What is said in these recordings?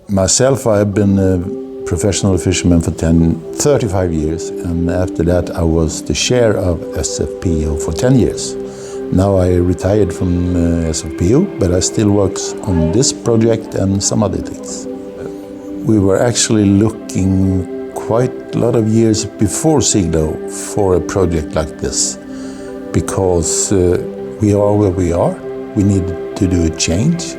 Myself, I have been a professional fisherman for 35 years, and after that I was the chair of SFPO for 10 years. Now I retired from SFPO, but I still work on this project and some other things. We were actually looking quite a lot of years before Seaglow for a project like this, because we are where we are. We need to do a change.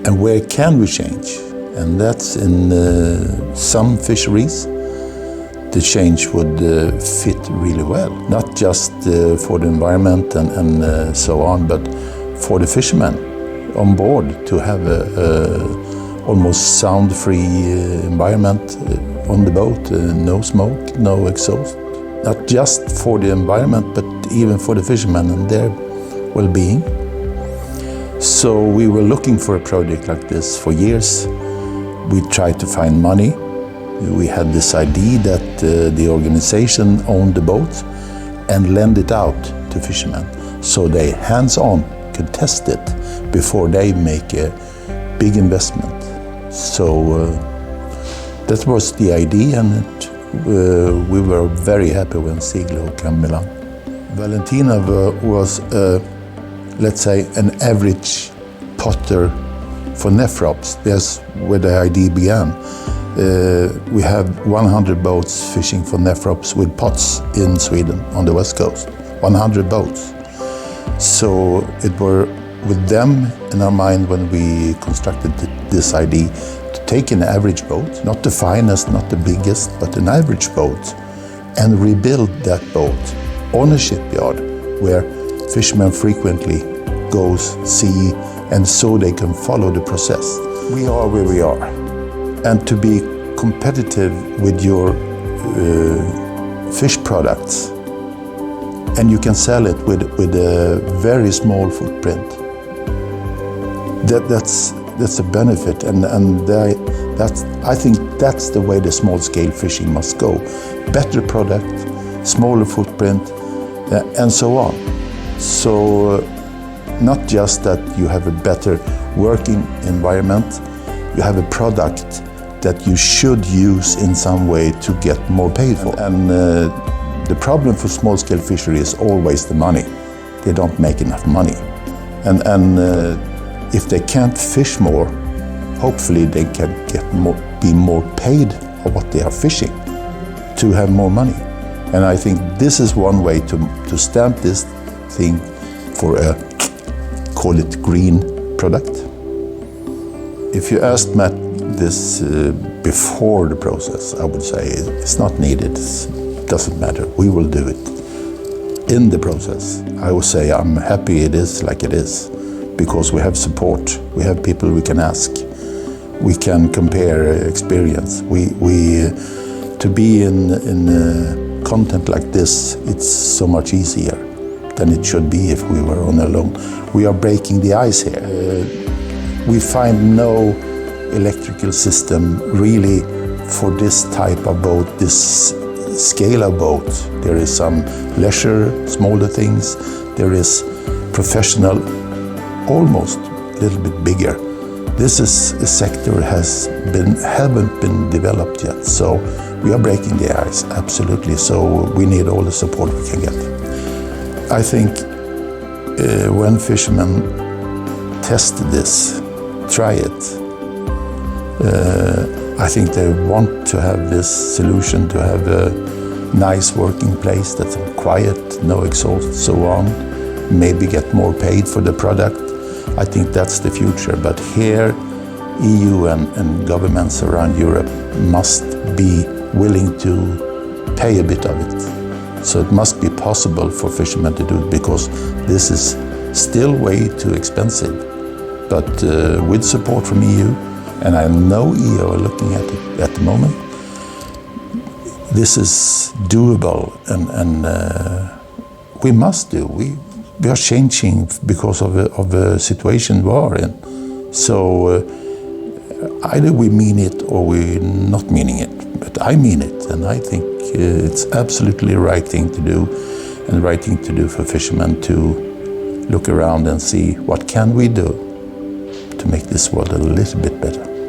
And where can we change? And that's in some fisheries. The change would fit really well, not just for the environment and so on, but for the fishermen on board to have a almost sound-free environment on the boat, no smoke, no exhaust. Not just for the environment, but even for the fishermen and their well-being. So we were looking for a project like this for years. We tried to find money. We had this idea that the organization owned the boat and lend it out to fishermen, so they hands-on could test it before they make a big investment. So that was the idea, and we were very happy when Seaglow came along. Valentina was let's say, an average potter for nephrops. That's where the idea began. We have 100 boats fishing for nephrops with pots in Sweden on the west coast. 100 boats. So it were with them in our mind when we constructed this idea to take an average boat, not the finest, not the biggest, but an average boat, and rebuild that boat on a shipyard where fishermen frequently goes, see, and so they can follow the process. We are where we are. And to be competitive with your fish products, and you can sell it with a very small footprint, that's a benefit, and I think that's the way the small-scale fishing must go. Better product, smaller footprint, and so on. So not just that you have a better working environment, you have a product that you should use in some way to get more paid for. And the problem for small-scale fishery is always the money. They don't make enough money. And if they can't fish more, hopefully they can be more paid for what they are fishing to have more money. And I think this is one way to stamp this thing for a, call it green product. If you asked Matt this before the process, I would say it's not needed, it doesn't matter, we will do it. In the process, I would say I'm happy it is like it is, because we have support, we have people we can ask, we can compare experience. To be in content like this, it's so much easier than it should be if we were on alone. We are breaking the ice here. We find no electrical system really for this type of boat, this scale of boat. There is some leisure, smaller things. There is professional, almost a little bit bigger. This is a sector haven't been developed yet. So we are breaking the ice, absolutely. So we need all the support we can get. I think when fishermen test this, try it, I think they want to have this solution, to have a nice working place that's quiet, no exhaust, so on, maybe get more paid for the product. I think that's the future. But here, EU and governments around Europe must be willing to pay a bit of it. So it must be possible for fishermen to do it, because this is still way too expensive. But with support from EU, and I know EU are looking at it at the moment, this is doable, and we must do. We are changing because of the situation we are in. So either we mean it or we're not meaning it. But I mean it, and I think it's absolutely the right thing to do, and the right thing to do for fishermen to look around and see what can we do to make this world a little bit better.